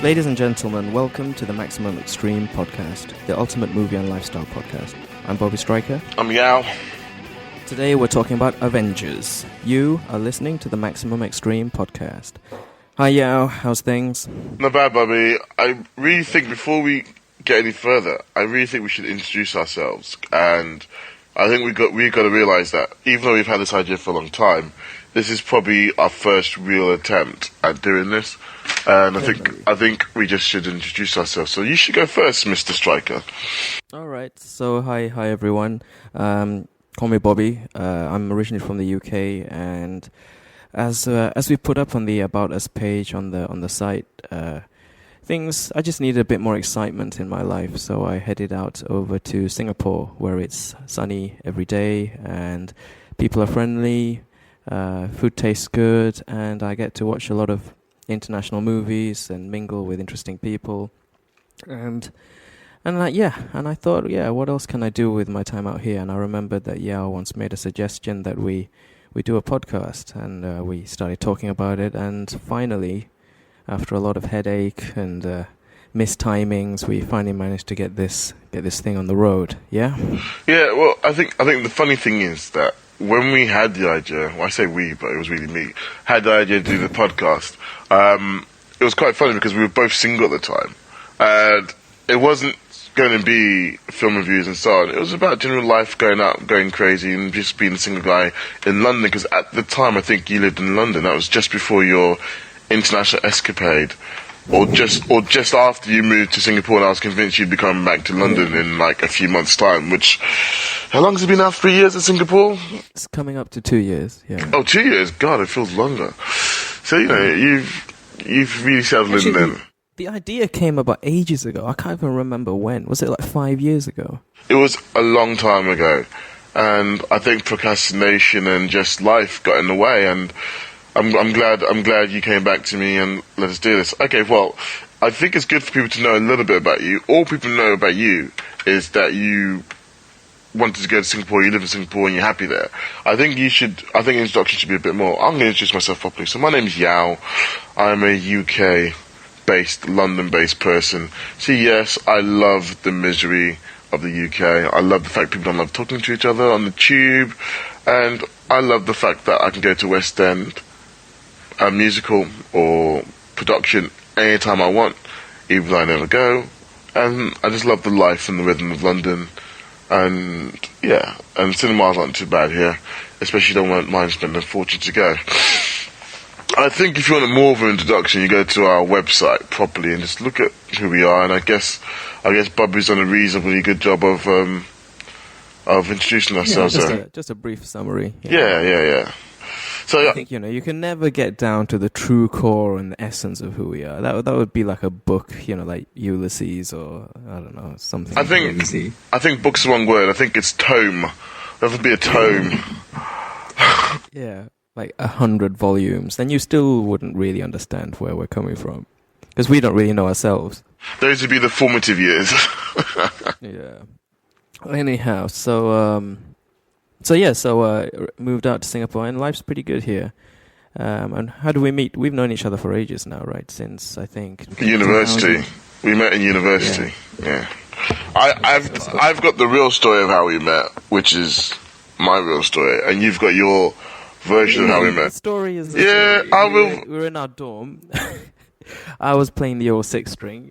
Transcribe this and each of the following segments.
Ladies and gentlemen, welcome to the Maximum Extreme podcast, the ultimate movie and lifestyle podcast. I'm Bobby Stryker. I'm Yao. Today we're talking about Avengers. You are listening to the Maximum Extreme podcast. Hi Yao, how's things? Not bad, Bobby. I really think before we get any further, I really think we should introduce ourselves. And I think we've got to realise that even though we've had this idea for a long time, this is probably our first real attempt at doing this. And I think we just should introduce ourselves. So you should go first, Mr. Stryker. All right. So hi everyone. Call me Bobby. I'm originally from the UK, and as we put up on the About Us page on the site, I just needed a bit more excitement in my life. So I headed out over to Singapore, where it's sunny every day and people are friendly. Food tastes good, and I get to watch a lot of international movies and mingle with interesting people, and I thought, what else can I do with my time out here? And I remembered that Yao once made a suggestion that we do a podcast, and we started talking about it, and finally, after a lot of headache and missed timings, we finally managed to get this thing on the road. Yeah. Well, I think the funny thing is that when we had the idea, well, I say we, but it was really me, had the idea to do the podcast, it was quite funny because we were both single at the time. And it wasn't going to be film reviews and so on. It was about general life, going out, going crazy, and just being a single guy in London. Because at the time, I think you lived in London. That was just before your international escapade. Or just after you moved to Singapore, and I was convinced you'd be coming back to London in like a few months' time, how long has it been now? 3 years in Singapore? It's coming up to 2 years, yeah. Oh, 2 years? God, it feels longer. So, you've really settled in then. The idea came about ages ago. I can't even remember when. Was it like 5 years ago? It was a long time ago. And I think procrastination and just life got in the way, and I'm glad you came back to me and let us do this. Okay, well, I think it's good for people to know a little bit about you. All people know about you is that you wanted to go to Singapore, you live in Singapore, and you're happy there. I think introduction should be a bit more. I'm going to introduce myself properly. So my name is Yao. I'm a UK-based, London-based person. So yes, I love the misery of the UK. I love the fact people don't love talking to each other on the tube. And I love the fact that I can go to West End, a musical or production anytime I want, even though I never go. And I just love the life and the rhythm of London. And cinemas aren't too bad here, especially if you don't mind spending a fortune to go. I think if you want more of an introduction, you go to our website properly and just look at who we are. And I guess Bobby's done a reasonably good job of introducing ourselves. Just a brief summary. Yeah. So I think you can never get down to the true core and the essence of who we are. That would be like a book, like Ulysses or I don't know, something. I think book's the wrong word. I think it's tome. That would be a tome. Yeah, like 100 volumes. Then you still wouldn't really understand where we're coming from, because we don't really know ourselves. Those would be the formative years. Yeah. Anyhow, moved out to Singapore, and life's pretty good here. And how do we meet? We've known each other for ages now, right? Since, I think, university. We met in university. Yeah. I've got the real story of how we met, which is my real story, and you've got your version of how we met. The story is story. We were in our dorm. I was playing the 06 string.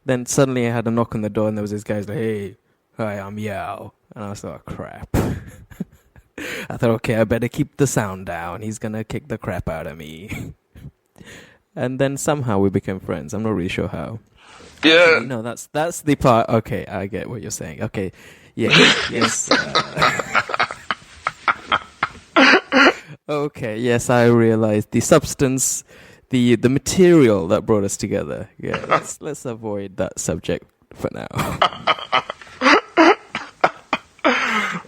Then suddenly I had a knock on the door, and there was this guy like, "Hey, hi, I'm Yao." And I was like, oh, crap. I thought, okay, I better keep the sound down. He's going to kick the crap out of me. And then somehow we became friends. I'm not really sure how. Yeah. Actually, no, that's the part. Okay, I get what you're saying. Okay, yeah, yes. Okay, yes, I realized the substance, the material that brought us together. Yeah, let's avoid that subject for now.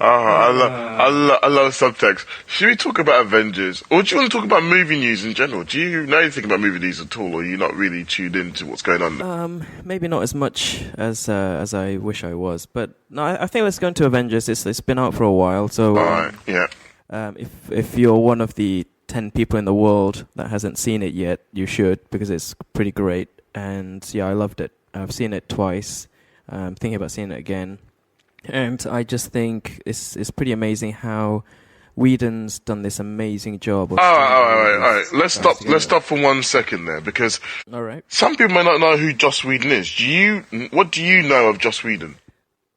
I love subtext. Should we talk about Avengers? Or do you want to talk about movie news in general? Do you know anything about movie news at all, or are you not really tuned into what's going on? Maybe not as much as I wish I was. But no, I think let's go into Avengers. It's been out for a while, so alright, yeah. If you're one of the 10 people in the world that hasn't seen it yet, you should, because it's pretty great. and yeah, I loved it. I've seen it twice. Thinking about seeing it again, and I just think it's pretty amazing how Whedon's done this amazing job of All right, stringing all right, all right, all all these right. Let's guys stop. together. Let's stop for 1 second there, because All right. some people may not know who Joss Whedon is. What do you know of Joss Whedon?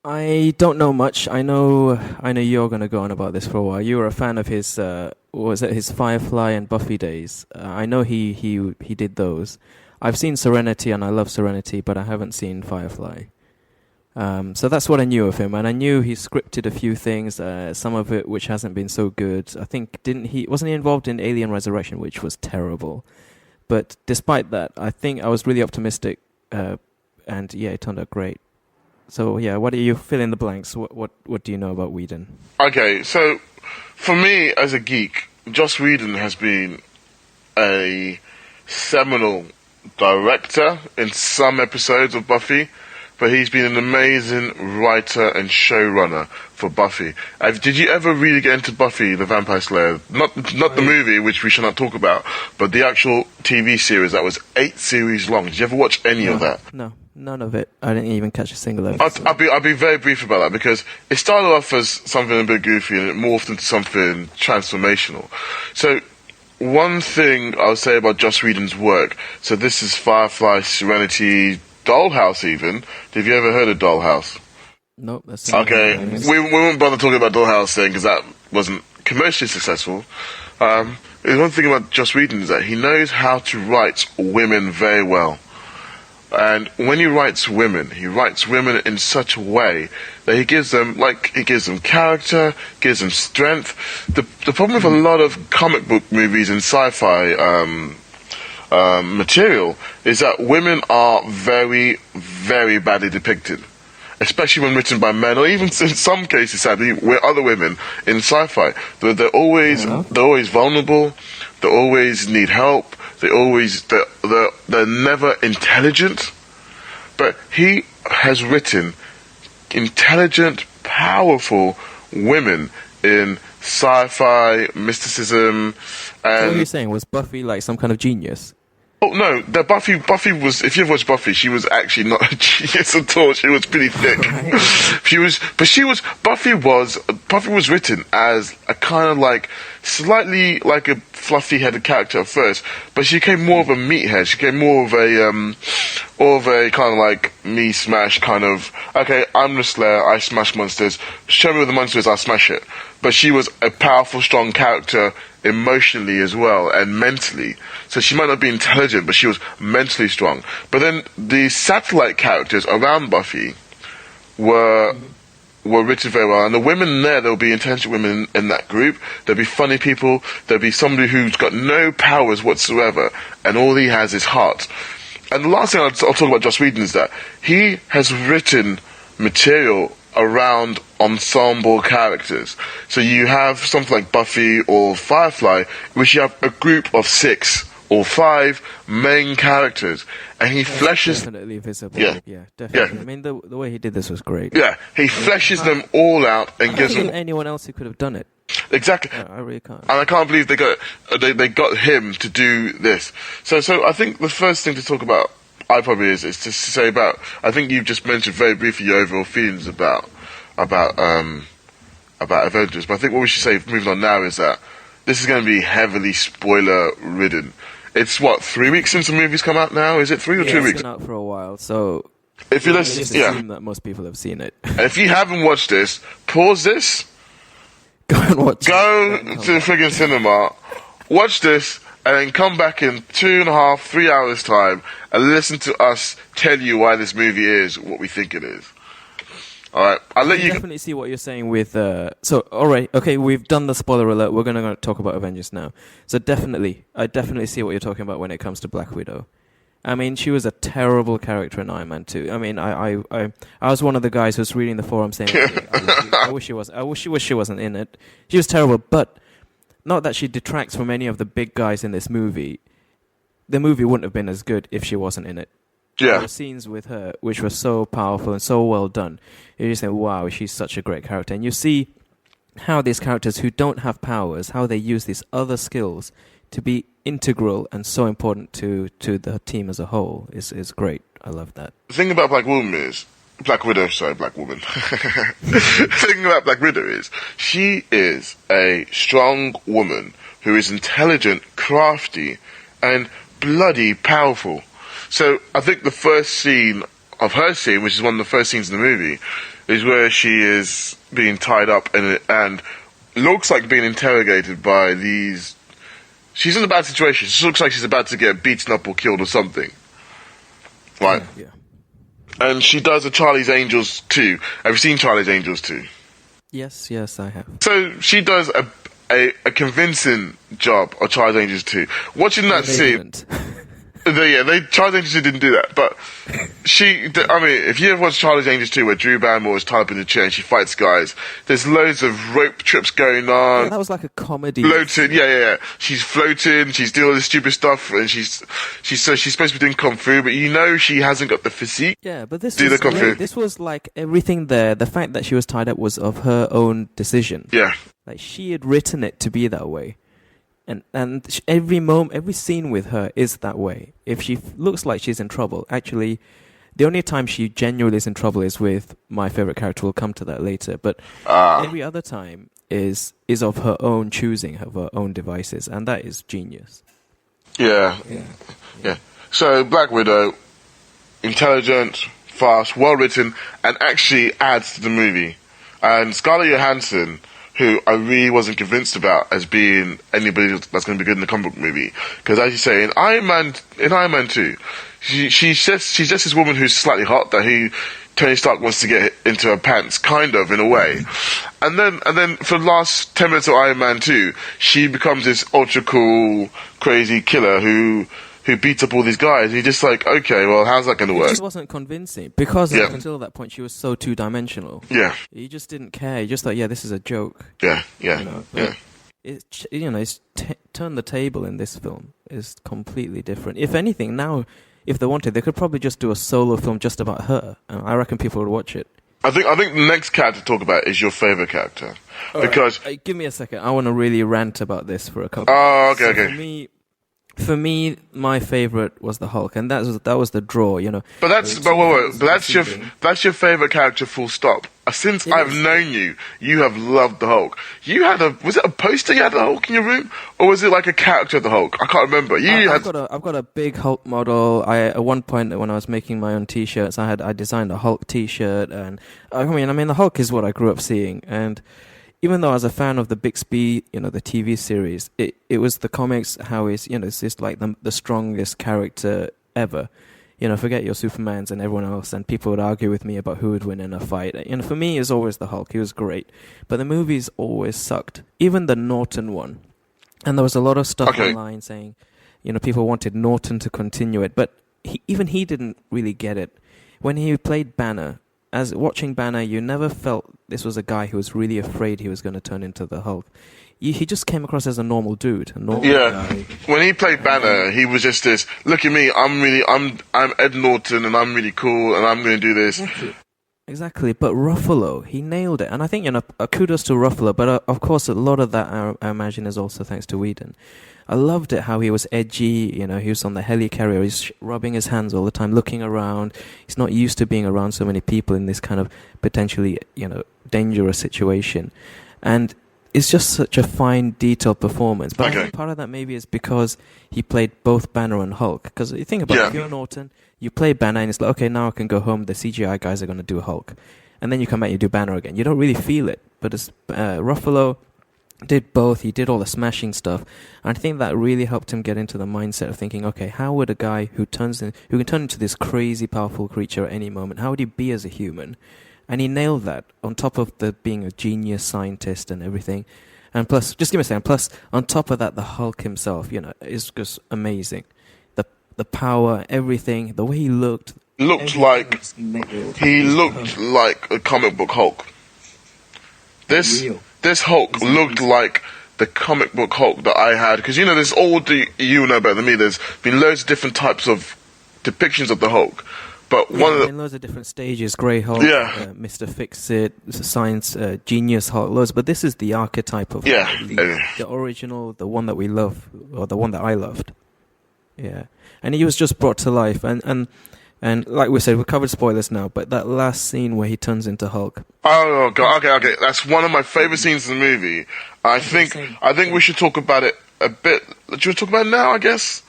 I don't know much. I know you're gonna go on about this for a while. You were a fan of his, what was it, his Firefly and Buffy days. I know he did those. I've seen Serenity and I love Serenity, but I haven't seen Firefly. So that's what I knew of him, and I knew he scripted a few things, some of it which hasn't been so good. I think wasn't he involved in Alien Resurrection, which was terrible. But despite that, I think I was really optimistic, and yeah, it turned out great. So yeah, what do you fill in the blanks? What do you know about Whedon? Okay, so for me as a geek, Joss Whedon has been a seminal director in some episodes of Buffy, but he's been an amazing writer and showrunner for Buffy. Did you ever really get into Buffy the Vampire Slayer? Not the movie, which we shall not talk about, but the actual TV series that was 8 series long. Did you ever watch any of that? No, none of it. I didn't even catch a single episode. I'll be very brief about that, because it started off as something a bit goofy and it morphed into something transformational. So one thing I'll say about Joss Whedon's work, so this is Firefly, Serenity, Dollhouse even. Have you ever heard of Dollhouse? Nope, that's Okay, we won't bother talking about Dollhouse then, because that wasn't commercially successful. The one thing about Joss Whedon is that he knows how to write women very well. And when he writes women in such a way that he gives them character, gives them strength. The problem with a lot of comic book movies and sci-fi material is that women are very, very badly depicted, especially when written by men, or even in some cases, sadly, with other women in sci-fi. They're always vulnerable. They always need help. They're never intelligent. But he has written intelligent, powerful women in sci-fi, mysticism, and... So what are you saying? Was Buffy like some kind of genius? Oh no, Buffy was. If you've watched Buffy, she was actually not a genius at all. She was pretty thick. Buffy was written as a kind of like slightly like a fluffy-headed character at first, but she became more of a meathead. She became more of a kind of like me smash kind of. Okay, I'm the Slayer. I smash monsters. Show me where the monster is. I'll smash it. But she was a powerful, strong character emotionally as well and mentally. So she might not be intelligent, but she was mentally strong. But then the satellite characters around Buffy were written very well. And the women there'll be intelligent women in that group. There'll be funny people. There'll be somebody who's got no powers whatsoever, and all he has is heart. And the last thing I'll talk about Joss Whedon is that he has written material around ensemble characters. So you have something like Buffy or Firefly, which you have a group of 6 or 5 main characters, and he fleshes... Definitely visible. Yeah. Yeah, definitely. Yeah. I mean, the way he did this was great. Yeah, he fleshes them all out and gives them... anyone else who could have done it. Exactly. I really can't. And I can't believe they got him to do this. So I think the first thing to talk about, is to say about... I think you've just mentioned very briefly your overall feelings about Avengers, but I think what we should say, moving on now, is that this is going to be heavily spoiler-ridden. It's, 3 weeks since the movie's come out now? Is it 3 or 2 weeks? It's been out for a while, so... If you just listen, assume that most people have seen it. And if you haven't watched this, pause this, Go and watch go it. to the friggin' cinema, watch this, and then come back in 2.5, 3 hours time and listen to us tell you why this movie is what we think it is. Alright, I'll let I you... definitely see what you're saying with... So, alright, okay, we've done the spoiler alert. We're going to talk about Avengers now. So I definitely see what you're talking about when it comes to Black Widow. I mean, she was a terrible character in Iron Man 2. I mean, I was one of the guys who was reading the forum saying, okay, I wish she wasn't in it. She was terrible, but not that she detracts from any of the big guys in this movie. The movie wouldn't have been as good if she wasn't in it. Yeah. There were scenes with her which were so powerful and so well done. You just think, wow, she's such a great character. And you see how these characters who don't have powers, how they use these other skills to be integral and so important to the team as a whole is great. I love that. The thing about Black Woman is Black Widow. Sorry, Black Woman. The thing about Black Widow is she is a strong woman who is intelligent, crafty, and bloody powerful. So I think the first scene of her scene, which is one of the first scenes in the movie, is where she is being tied up and looks like being interrogated by these. She's in a bad situation. She looks like she's about to get beaten up or killed or something. Right. Yeah. And she does a Charlie's Angels 2. Have you seen Charlie's Angels 2? Yes, I have. So she does a convincing job of Charlie's Angels 2. Watching that scene. Charlie's Angels 2 didn't do that, but if you ever watch Charlie's Angels 2 where Drew Barrymore is tied up in the chair and she fights guys, there's loads of rope trips going on. Yeah, that was like a comedy. Floating, yeah. She's floating, she's doing all this stupid stuff, and she's supposed to be doing kung fu, but she hasn't got the physique. Yeah, but this was like everything there. The fact that she was tied up was of her own decision. Yeah. Like she had written it to be that way. And every scene with her is that way. If she looks like she's in trouble, actually, the only time she genuinely is in trouble is with my favorite character. We'll come to that later. But every other time is of her own choosing, of her own devices, and that is genius. Yeah. So Black Widow, intelligent, fast, well written, and actually adds to the movie. And Scarlett Johansson, who I really wasn't convinced about as being anybody that's going to be good in the comic book movie. Because as you say, in Iron Man 2, she's just this woman who's slightly hot that Tony Stark wants to get into her pants, kind of, in a way. And then for the last 10 minutes of Iron Man 2, she becomes this ultra cool, crazy killer who beats up all these guys. And you're just like, okay, well, how's that going to work? It just wasn't convincing because up until that point she was so two-dimensional. Yeah. You just didn't care. You just thought, this is a joke. Yeah. It's turn the table in this film is completely different. If anything, now, if they wanted, they could probably just do a solo film just about her. And I reckon people would watch it. I think the next character to talk about is your favorite character. Because right. Give me a second. I want to really rant about this for a couple. Oh, okay. For me, my favorite was the Hulk, and that was the draw, But that's your favorite character, full stop. Since I've known you, you have loved the Hulk. Was it a poster you had the Hulk in your room, or was it like a character of the Hulk? I can't remember. I've got a big Hulk model. At one point when I was making my own T-shirts, I designed a Hulk T-shirt, and the Hulk is what I grew up seeing, and even though I was a fan of the Bixby, the TV series, it was the comics, how it's just like the strongest character ever. Forget your Supermans and everyone else, and people would argue with me about who would win in a fight. For me, it's always the Hulk. He was great. But the movies always sucked. Even the Norton one. And there was a lot of stuff online saying, people wanted Norton to continue it. But even he didn't really get it. When he played Banner, as watching Banner, you never felt this was a guy who was really afraid he was going to turn into the Hulk. He just came across as a normal dude, a normal guy. When he played Banner, he was just this. Look at me, I'm Ed Norton, and I'm really cool, and I'm going to do this. Exactly, but Ruffalo, he nailed it, and I think kudos to Ruffalo. But of course, a lot of that I imagine is also thanks to Whedon. I loved it how he was edgy. He was on the helicarrier. He's rubbing his hands all the time, looking around. He's not used to being around so many people in this kind of potentially, dangerous situation. And it's just such a fine, detailed performance. But I think part of that maybe is because he played both Banner and Hulk. Because you think about it, if you're Norton, you play Banner and it's like, okay, now I can go home. The CGI guys are going to do Hulk. And then you come back and you do Banner again. You don't really feel it. But as Ruffalo did both. He did all the smashing stuff. And I think that really helped him get into the mindset of thinking, okay, how would a guy who can turn into this crazy powerful creature at any moment, how would he be as a human? And he nailed that, on top of being a genius scientist and everything. And plus, just give me a second, plus on top of that, the Hulk himself, is just amazing. The power, everything, the way he looked. He looked like a comic book Hulk. This Hulk looked like the comic book Hulk that I had, because there's you know better than me, there's been loads of different types of depictions of the Hulk, But Yeah, one of the, in loads of different stages, Grey Hulk, Yeah. Mr. Fix-It, Science, Genius Hulk, loads. But this is the archetype of Yeah. the original, the one that we love, or the one that I loved. Yeah, and he was just brought to life, and like we said, we covered spoilers now, but that last scene where he turns into Hulk. Oh god, okay. That's one of my favorite scenes in the movie. I think we should talk about it a bit. Should we talk about it now? I guess.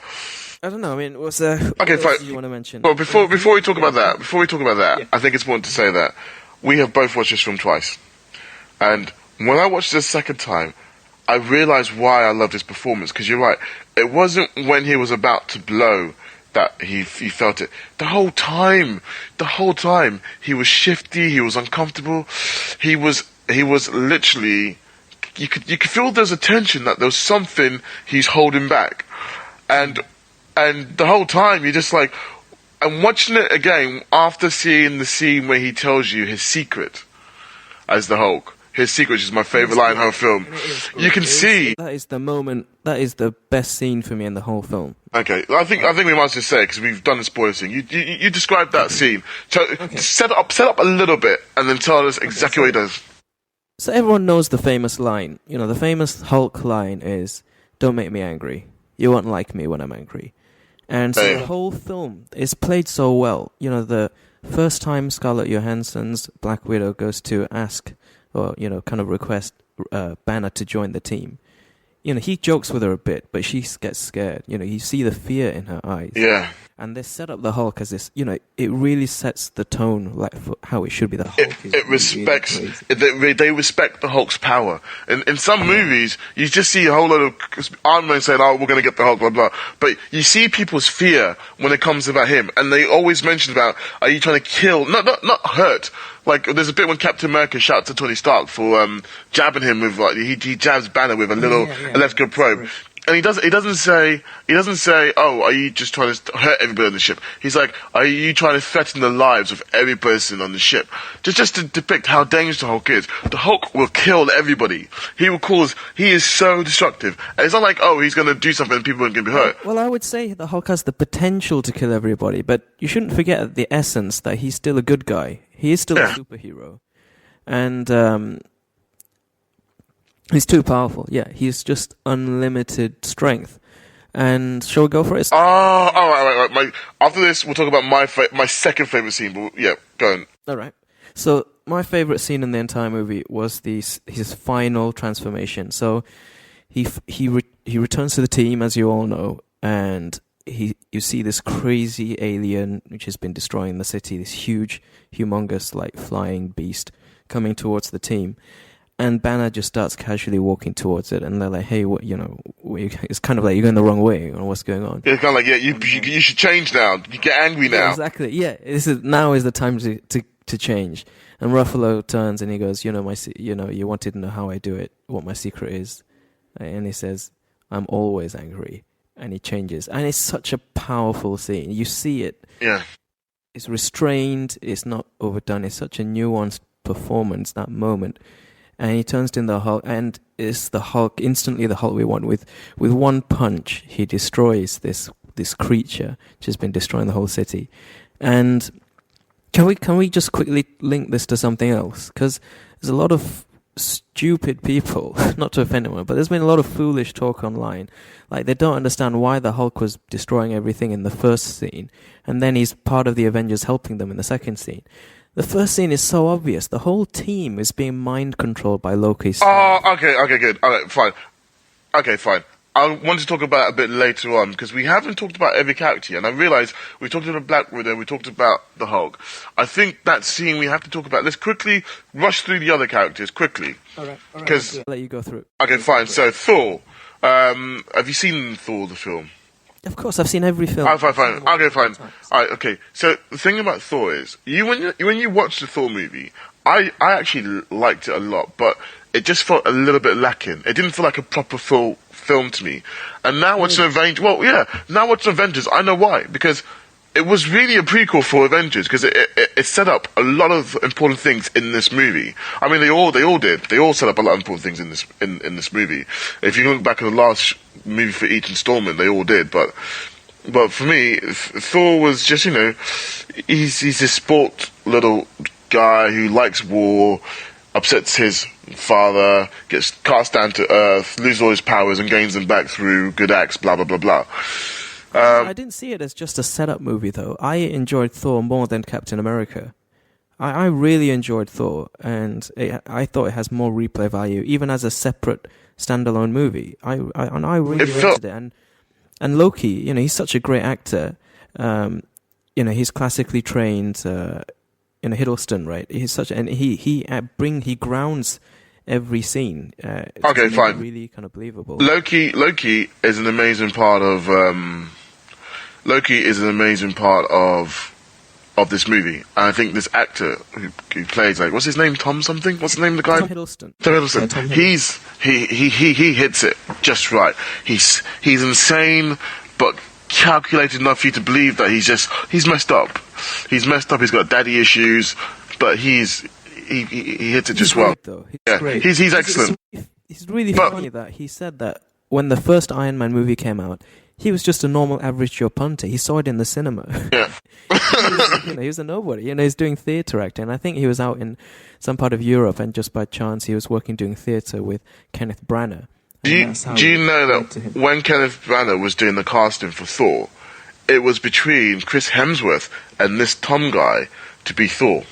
I don't know. I mean, what's okay? Fine. What else do you want to mention? Well, before we talk about that, I think it's important to say that we have both watched this film twice, and when I watched it the second time, I realized why I loved his performance. Because you're right, it wasn't when he was about to blow that he felt it. The whole time, he was shifty, he was uncomfortable, he was literally. You could feel there's a tension, that there was something he's holding back, and the whole time you're just like, I'm watching it again after seeing the scene where he tells you his secret as the Hulk. His secret is my favorite line in the whole film. You can see that is the moment. That is the best scene for me in the whole film. Okay, I think we might just say it because we've done the spoiler scene. You described that scene. So set up a little bit and then tell us exactly what he does. So everyone knows the famous line. You know, the famous Hulk line is, "Don't make me angry. You won't like me when I'm angry." And so the whole film is played so well. You know, the first time Scarlett Johansson's Black Widow goes to ask, or, you know, kind of request Banner to join the team. You know, he jokes with her a bit, but she gets scared. You know, you see the fear in her eyes. Yeah. And they set up the Hulk as this, you know, it really sets the tone like for how it should be. The Hulk it respects, they respect the Hulk's power. In some movies, you just see a whole lot of Iron Man saying, "Oh, we're going to get the Hulk," blah, blah. But you see people's fear when it comes about him. And they always mention about, are you trying to kill, not hurt. Like, there's a bit when Captain America shouts at Tony Stark for jabbing him with, like, he jabs Banner with a little electrical probe. And he doesn't say, "Oh, are you just trying to hurt everybody on the ship?" He's like, "Are you trying to threaten the lives of every person on the ship?" Just to depict how dangerous the Hulk is. The Hulk will kill everybody. He is so destructive. And it's not like, oh, he's going to do something and people aren't going to be hurt. Well, I would say the Hulk has the potential to kill everybody, but you shouldn't forget the essence that he's still a good guy. He is still a superhero. And, he's too powerful. Yeah, he's just unlimited strength. And shall we go for it? Oh, all right. After this, we'll talk about my second favorite scene. But yeah, go on. All right. So my favorite scene in the entire movie was his final transformation. So he returns to the team, as you all know, and you see this crazy alien which has been destroying the city. This huge, humongous, like flying beast coming towards the team. And Banner just starts casually walking towards it, and they're like, "Hey, what? You know, it's kind of like you're going the wrong way. Or what's going on?" It's kind of like, "Yeah, you should change now. You get angry now." Yeah, exactly. Yeah, now is the time to change. And Ruffalo turns and he goes, "You know, you wanted to know how I do it, what my secret is," and he says, "I'm always angry." And he changes, and it's such a powerful scene. You see it. Yeah. It's restrained. It's not overdone. It's such a nuanced performance. That moment. And he turns in the Hulk, and it's the Hulk, instantly the Hulk we want. With one punch, he destroys this creature which has been destroying the whole city. And can we just quickly link this to something else? Because there's a lot of stupid people, not to offend anyone, but there's been a lot of foolish talk online. Like, they don't understand why the Hulk was destroying everything in the first scene, and then he's part of the Avengers helping them in the second scene. The first scene is so obvious. The whole team is being mind controlled by Loki's staff. Oh, okay, good. All right, fine. Okay, fine. I want to talk about it a bit later on, because we haven't talked about every character yet, and I realise we talked about Black Widow, we talked about the Hulk. I think that scene we have to talk about. Let's quickly rush through the other characters, quickly. All right. Because I'll let you go through. Okay, fine. So, Thor. Have you seen Thor, the film? Of course, I've seen every film. Oh, fine. Okay, fine. Alright, okay. So, the thing about Thor is, when you watch the Thor movie, I actually liked it a lot, but it just felt a little bit lacking. It didn't feel like a proper full film to me. And now watching Avengers, I know why. Because it was really a prequel for Avengers, because it set up a lot of important things in this movie. I mean, they all did. They all set up a lot of important things in this movie. If you look back at the last movie for each installment, they all did. But But for me, Thor was just, he's this sport little guy who likes war, upsets his father, gets cast down to earth, loses all his powers and gains them back through good acts, blah, blah, blah, blah. I didn't see it as just a setup movie, though. I enjoyed Thor more than Captain America. I really enjoyed Thor, and I thought it has more replay value, even as a separate standalone movie. I really rated it, and Loki, he's such a great actor. He's classically trained in Hiddleston, right? He's such, and he grounds every scene. Okay, fine. Really kind of believable. Loki is an amazing part of. Loki is an amazing part of this movie. And I think this actor who plays, like, what's his name? Tom something? What's the name of the guy? Tom Hiddleston. Tom Hiddleston. Yeah, Tom Hiddleston. He hits it just right. He's insane, but calculated enough for you to believe that he's messed up. He's messed up. He's got daddy issues, but he hits it just well. Though. Yeah, great. He's excellent. It's really funny that he said that when the first Iron Man movie came out, he was just a normal average Joe punter. He saw it in the cinema. Yeah. He was a nobody. He's doing theatre acting. I think he was out in some part of Europe, and just by chance he was doing theatre with Kenneth Branagh. Do you know that when Kenneth Branagh was doing the casting for Thor, it was between Chris Hemsworth and this Tom guy to be Thor?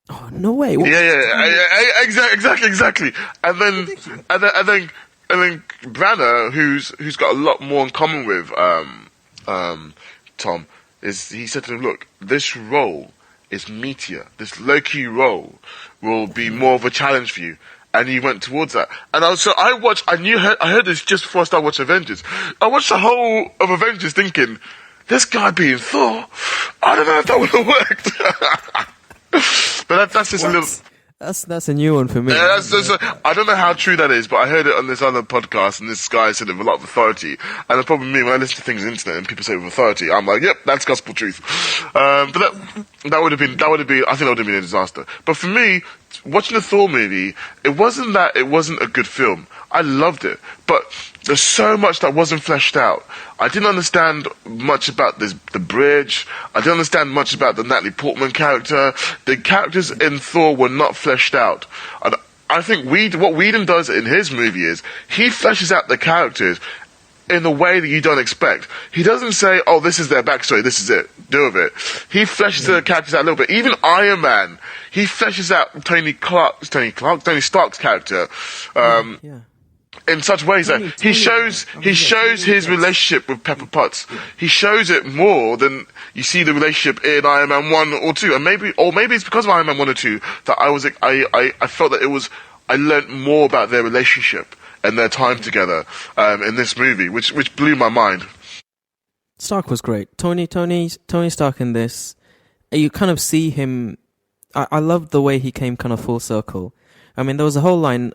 Oh, no way! Exactly. And then Branagh, who's got a lot more in common with Tom, he said to him, "Look, this role is meatier. This Loki role will be more of a challenge for you." And he went towards that. And I heard this just before I started watching Avengers. I watched the whole of Avengers thinking, this guy being Thor, I don't know if that would have worked. But that's just a little... That's a new one for me. Yeah, I don't know how true that is, but I heard it on this other podcast, and this guy said it with a lot of authority. And the problem with me, when I listen to things on the internet and people say it with authority, I'm like, yep, that's gospel truth. But that would have been, I think that would have been a disaster. But for me, watching the Thor movie, it wasn't a good film. I loved it, but there's so much that wasn't fleshed out. I didn't understand much about the bridge. I didn't understand much about the Natalie Portman character. The characters in Thor were not fleshed out. And I think what Whedon does in his movie is he fleshes out the characters in a way that you don't expect. He doesn't say, "Oh, this is their backstory. This is it. Do with it." He fleshes the characters out a little bit. Even Iron Man, he fleshes out Tony Stark's character. In such ways that he shows his relationship with Pepper Potts. He shows it more than you see the relationship in Iron Man 1 or 2. And maybe it's because of Iron Man 1 or 2 that I felt that I learnt more about their relationship and their time together in this movie, which blew my mind. Stark was great. Tony Stark in this, you kind of see him. I loved the way he came kind of full circle. I mean, there was a whole line.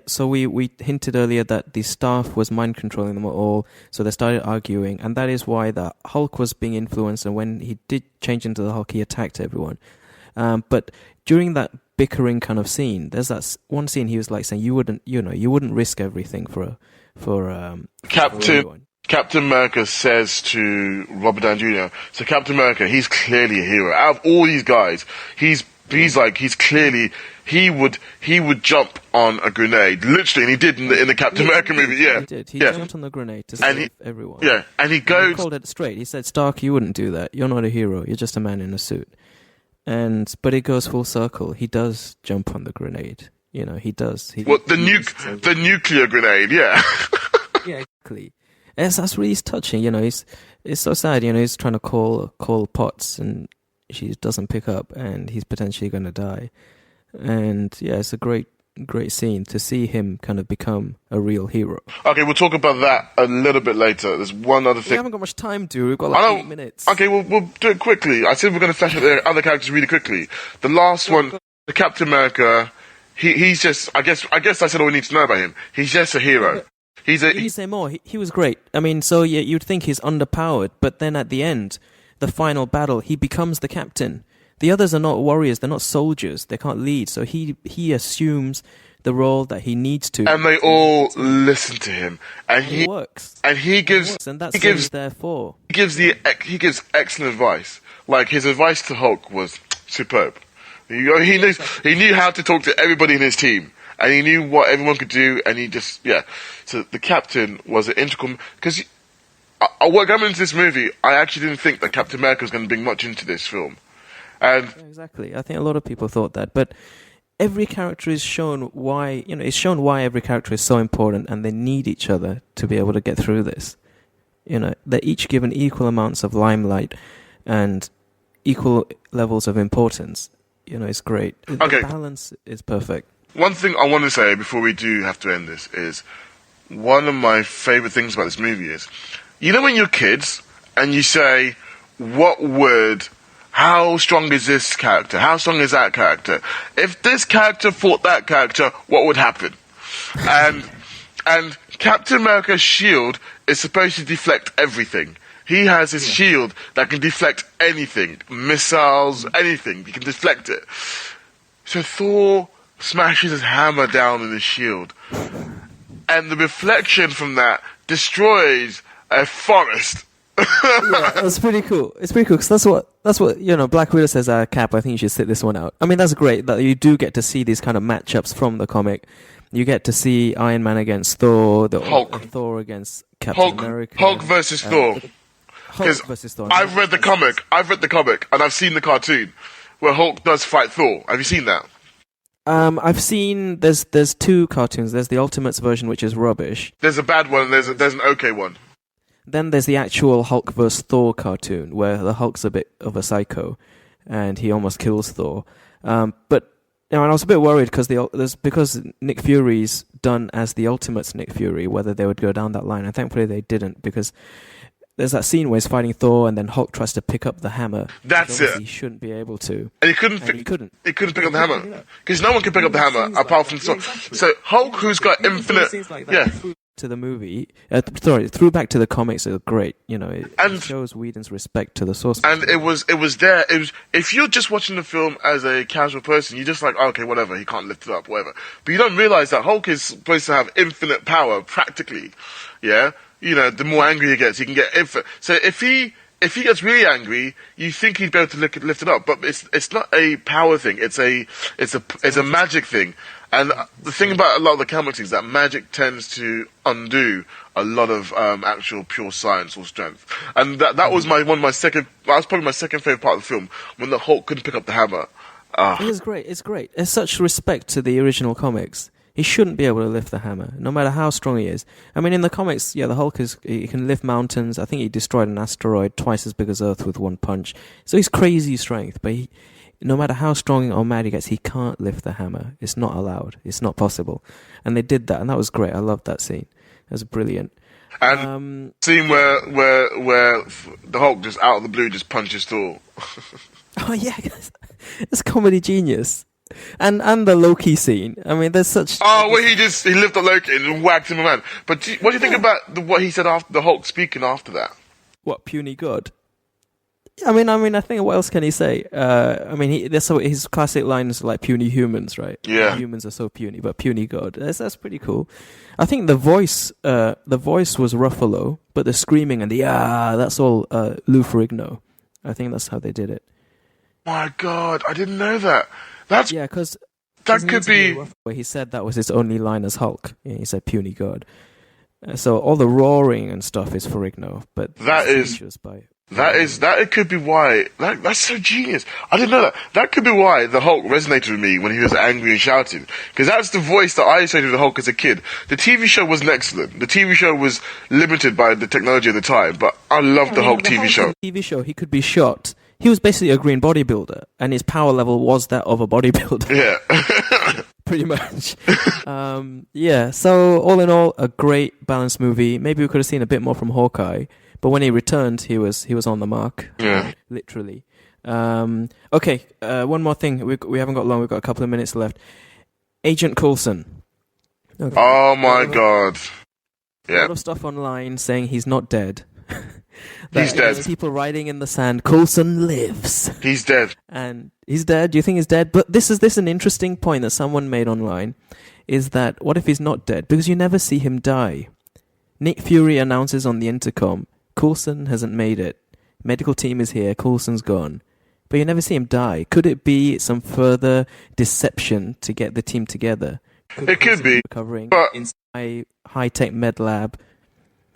So we hinted earlier that the staff was mind controlling them all, so they started arguing, and that is why the Hulk was being influenced. And when he did change into the Hulk, he attacked everyone. But during that bickering kind of scene, there's that one scene he was like saying, "You wouldn't risk everything for Captain America says to Robert Downey Jr. So Captain America, he's clearly a hero. Out of all these guys, he's clearly. He would jump on a grenade, literally, and he did in the Captain America movie. Yeah, he did. He jumped on the grenade to save everyone. Yeah, and he goes. He called it straight. He said, "Stark, you wouldn't do that. You're not a hero. You're just a man in a suit." But it goes full circle. He does jump on the grenade. He does. The nuclear grenade? Yeah. Yeah, exactly. That's really touching. It's so sad. He's trying to call Potts, and she doesn't pick up, and he's potentially going to die. And yeah, it's a great scene to see him kind of become a real hero. Okay, we'll talk about that a little bit later. There's one other thing. We haven't got much time, dude. We've got 8 minutes. Okay, we'll do it quickly. I said we're going to flesh out the other characters really quickly. The last one, the Captain America, he's just, I guess I said all we need to know about him. He's just a hero. You say more. He was great. I mean, so yeah, you'd think he's underpowered, but then at the end, the final battle, he becomes the captain. The others are not warriors, they're not soldiers, they can't lead, so he assumes the role that he needs to. And they all listen to him, and It works. and he gives, And that's he what gives, he's there for. he gives excellent advice. Like his advice to Hulk was superb. He knew how to talk to everybody in his team, and he knew what everyone could do, and he just So the captain was an integral, because going into this movie, I actually didn't think that Captain America was going to bring much into this film, and Exactly. I think a lot of people thought that, but every character is shown why. It's shown why every character is so important, and they need each other to be able to get through this. They're each given equal amounts of limelight and equal levels of importance. It's great. Okay. The balance is perfect. one thing I want to say before we do have to end this is one of my favorite things about this movie is, when you're kids and you say, how strong is this character? How strong is that character? If this character fought that character, what would happen? And Captain America's shield is supposed to deflect everything. He has his shield that can deflect anything. Missiles, anything. He can deflect it. So Thor smashes his hammer down in his shield. And the reflection from that destroys a forest. That's pretty cool. It's pretty cool, because that's what Black Widow says, Cap, I think you should sit this one out. I mean, that's great that you do get to see these kind of matchups from the comic. You get to see Iron Man against Thor, Hulk. Thor against Captain America. Hulk versus Thor. Hulk versus Thor. I've read the comic, and I've seen the cartoon where Hulk does fight Thor. Have you seen that? I've seen. There's two cartoons. There's the Ultimates version, which is rubbish. There's a bad one, and there's an okay one. Then there's the actual Hulk vs. Thor cartoon, where the Hulk's a bit of a psycho, and he almost kills Thor. But and I was a bit worried because Nick Fury's done as the Ultimates Nick Fury, whether they would go down that line. And thankfully they didn't, because there's that scene where he's fighting Thor, and then Hulk tries to pick up the hammer. That's it. He shouldn't be able to. And he couldn't pick up the hammer, because no one can pick up the hammer apart from Thor. So Hulk, who's got infinite, to the movie, threw back to the comics are great. It shows Whedon's respect to the source and material. it was there. It was, if you're just watching the film as a casual person, you're just like, okay, whatever, he can't lift it up, whatever. But you don't realize that Hulk is supposed to have infinite power, practically. Yeah, the more angry he gets, he can get infinite. So if he gets really angry, you think he'd be able to lift it up, but it's not a power thing. It's a magic thing. And the thing about a lot of the comics is that magic tends to undo a lot of actual pure science or strength. And that was probably my second favorite part of the film, when the Hulk couldn't pick up the hammer. It is great. It's great. There's such respect to the original comics. He shouldn't be able to lift the hammer, no matter how strong he is. I mean, in the comics, the Hulk he can lift mountains. I think he destroyed an asteroid twice as big as Earth with one punch. So he's crazy strength, but no matter how strong or mad he gets, he can't lift the hammer. It's not allowed. It's not possible. And they did that, and that was great. I loved that scene. It was brilliant. And scene where the Hulk just out of the blue just punches Thor. Oh yeah, it's comedy genius. And the Loki scene. I mean, there's such. Oh, where he lifted up Loki and whacked him around. But what do you think about what he said after the Hulk speaking after that? What, puny god? I mean, I think what else can he say? His classic lines are like puny humans, right? Yeah. Humans are so puny, but puny god. That's pretty cool. I think the voice was Ruffalo, but the screaming and that's all Lou Ferrigno. I think that's how they did it. My God, I didn't know that. Because that could be where he said that was his only line as Hulk. Yeah, he said puny god. So all the roaring and stuff is Ferrigno, but it could be why. That's so genius. I didn't know that. That could be why the Hulk resonated with me when he was angry and shouting. Because that's the voice that I associated with the Hulk as a kid. The TV show wasn't excellent. The TV show was limited by the technology of the time, but I loved the Hulk TV show. TV show, he could be shot. He was basically a green bodybuilder, and his power level was that of a bodybuilder. Yeah. Pretty much. So all in all, a great balanced movie. Maybe we could have seen a bit more from Hawkeye, but when he returned, he was on the mark. Yeah. Literally. Okay, one more thing. We haven't got long. We've got a couple of minutes left. Agent Coulson. Okay. Oh my God. Yeah. A lot of stuff online saying he's not dead. He's dead. People writing in the sand, Coulson lives. He's dead. And he's dead. Do you think he's dead? But this is an interesting point that someone made online. is that what if he's not dead? Because you never see him die. Nick Fury announces on the intercom, Coulson hasn't made it. Medical team is here, Coulson's gone. But you never see him die. Could it be some further deception to get the team together? It could be. Recovering but in a high-tech med lab.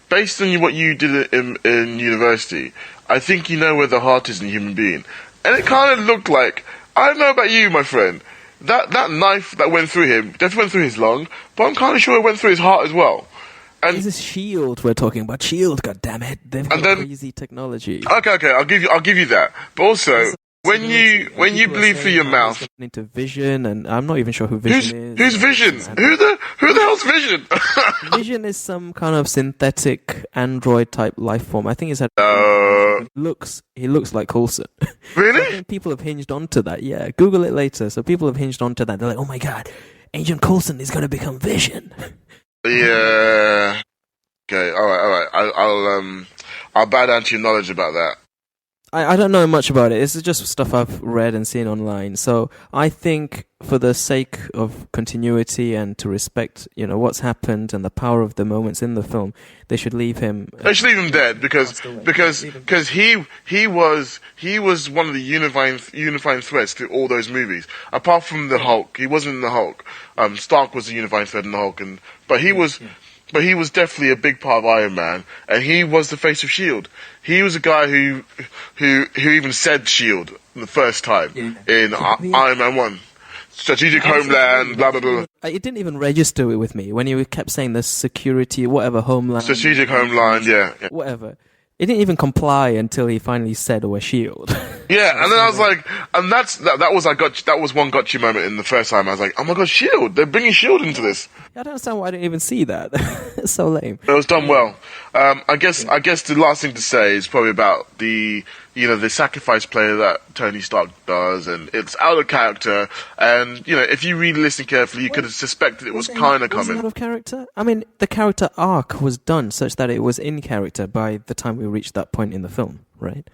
Based on what you did in university, I think you know where the heart is in a human being. And it kind of looked like, I don't know about you, my friend, that knife that went through him definitely went through his lung, but I'm kind of sure it went through his heart as well. And this is S.H.I.E.L.D. we're talking about. S.H.I.E.L.D., goddammit. They've got crazy technology. Okay, I'll give you that. But also, when you bleed through your mouth into Vision, and I'm not even sure who Vision is. Who's Vision? Who the hell's Vision? Vision is some kind of synthetic android type life form. I think he's had he looks like Coulson. Really? So I think people have hinged onto that. Yeah, Google it later. So people have hinged onto that. They're like, oh my god, Agent Coulson is going to become Vision. Yeah. Okay. All right. I'll bow down to your knowledge about that. I don't know much about it. This is just stuff I've read and seen online. So I think for the sake of continuity and to respect, what's happened and the power of the moments in the film, they should leave him. They should leave him dead because he was one of the unifying threads to all those movies. Apart from the Hulk, he wasn't in the Hulk. Stark was the unifying thread in the Hulk, but he was. But he was definitely a big part of Iron Man, and he was the face of S.H.I.E.L.D. He was a guy who even said S.H.I.E.L.D. the first time in Iron Man 1. Strategic Homeland, blah, blah, blah. It didn't even register with me when you kept saying the security, whatever, Homeland. Strategic Homeland, yeah. Whatever. It didn't even comply until he finally said, we're S.H.I.E.L.D. Yeah, and then I was like, and that was one gotcha moment in the first time. I was like, oh my god, S.H.I.E.L.D. They're bringing S.H.I.E.L.D. into this. I don't understand why I didn't even see that. It's so lame. It was done well. I guess the last thing to say is probably about the sacrifice play that Tony Stark does, and it's out of character. And if you really listen carefully, you could have suspected it was kind of coming. Out of character? I mean, the character arc was done such that it was in character by the time we reached that point in the film, right?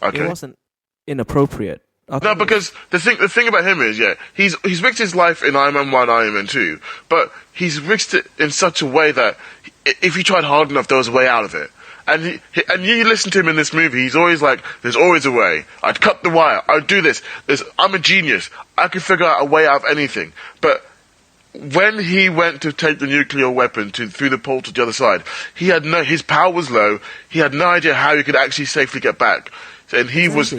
Okay. It wasn't inappropriate. No, because the thing about him is, he's risked his life in Iron Man 1, Iron Man 2, but he's risked it in such a way that if he tried hard enough, there was a way out of it. And you listen to him in this movie, he's always like, there's always a way. I'd cut the wire. I'd do this. I'm a genius. I could figure out a way out of anything. But when he went to take the nuclear weapon through the portal to the other side, his power was low. He had no idea how he could actually safely get back. And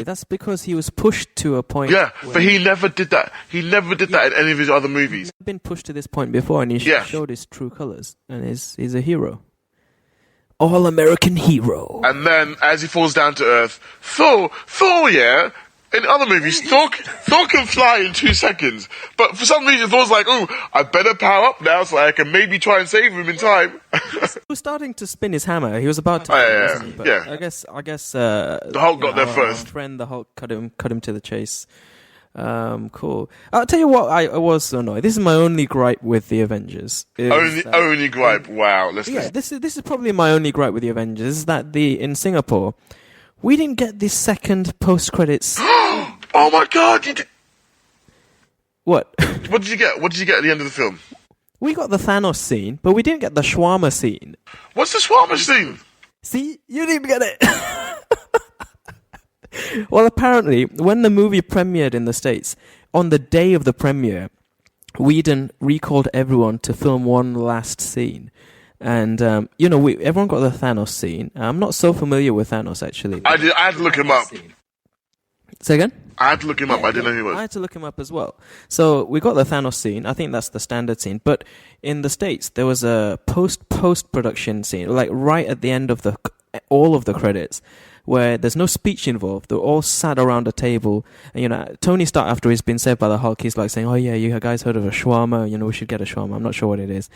that's because he was pushed to a point. Yeah, but he never did that. He never did that in any of his other movies. He's been pushed to this point before, and he showed his true colors, and he's a hero. All-American hero. And then, as he falls down to Earth, Thor, in other movies, Thor can fly in 2 seconds. But for some reason, Thor's like, oh, I better power up now so I can maybe try and save him in time. He was starting to spin his hammer. He was about to. Yeah. I guess. The Hulk got there first. Our friend, the Hulk, cut him to the chase. Cool. I'll tell you what. I was so annoyed. This is my only gripe with the Avengers. Only gripe. Wow. This is probably my only gripe with the Avengers. Is that in Singapore, we didn't get the second post credits. Oh my god! What? What did you get? What did you get at the end of the film? We got the Thanos scene, but we didn't get the shawarma scene. What's the shawarma scene? See, you didn't get it. Well, apparently, when the movie premiered in the States, on the day of the premiere, Whedon recalled everyone to film one last scene. And, everyone got the Thanos scene. I'm not so familiar with Thanos, actually. I had to look him up. Say again? I had to look him up. I didn't know who he was. I had to look him up as well. So we got the Thanos scene. I think that's the standard scene. But in the States, there was a post-production scene, like right at the end of all of the credits, where there's no speech involved. They're all sat around a table. And, Tony Stark, after he's been saved by the Hulk, he's like saying, oh yeah, you guys heard of a shawarma? We should get a shawarma. I'm not sure what it is.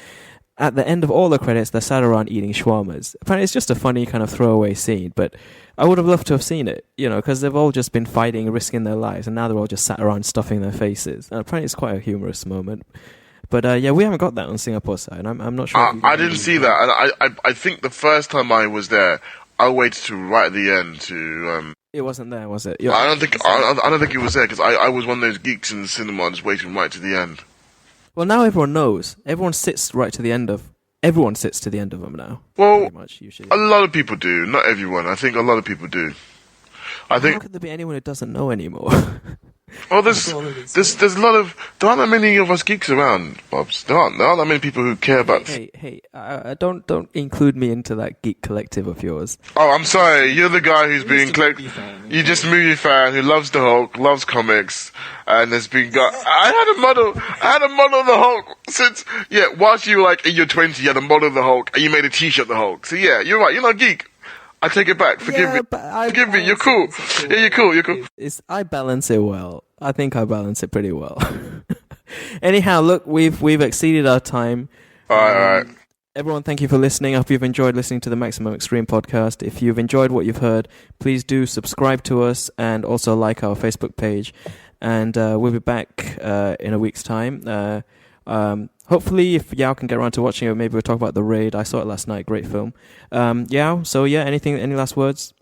At the end of all the credits, they're sat around eating shawarmas. Apparently, it's just a funny kind of throwaway scene, but I would have loved to have seen it, because they've all just been fighting, risking their lives, and now they're all just sat around stuffing their faces. And apparently, it's quite a humorous moment. But we haven't got that on Singapore side. I'm not sure. I didn't see that, and I think the first time I was there, I waited to right at the end to. It wasn't there, was it? I don't think it was there because I was one of those geeks in the cinema just waiting right to the end. Well, now everyone knows. Everyone sits to the end of them now. Well, pretty much, usually. a lot of people do. Not everyone. I think a lot of people do. How could there be anyone who doesn't know anymore? Well, there's a lot of, there aren't that many of us geeks around, Bobs. There aren't that many people who care about. Hey, don't include me into that geek collective of yours. Oh, I'm sorry. You're the guy who's been you're just a movie fan who loves the Hulk, loves comics, and has been I had a model of the Hulk since whilst you were like in your 20s, you had a model of the Hulk, and you made a T-shirt of the Hulk. So yeah, you're right. You're not a geek. I take it back. Forgive me. Forgive me. You're cool. Yeah, you're cool. You're cool. I balance it well. I think I balance it pretty well. Anyhow, look, we've exceeded our time. All right. Everyone, thank you for listening. I hope you've enjoyed listening to the Maximum Extreme podcast. If you've enjoyed what you've heard, please do subscribe to us and also like our Facebook page. And we'll be back in a week's time. Hopefully, if Yao can get around to watching it, maybe we'll talk about The Raid. I saw it last night. Great film. Yao, so yeah, any last words?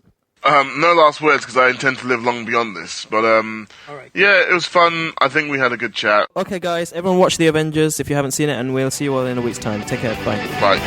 No last words because I intend to live long beyond this. But All right. yeah, it was fun. I think we had a good chat. Okay, guys, everyone watch The Avengers if you haven't seen it, and we'll see you all in a week's time. Take care. Bye. Bye.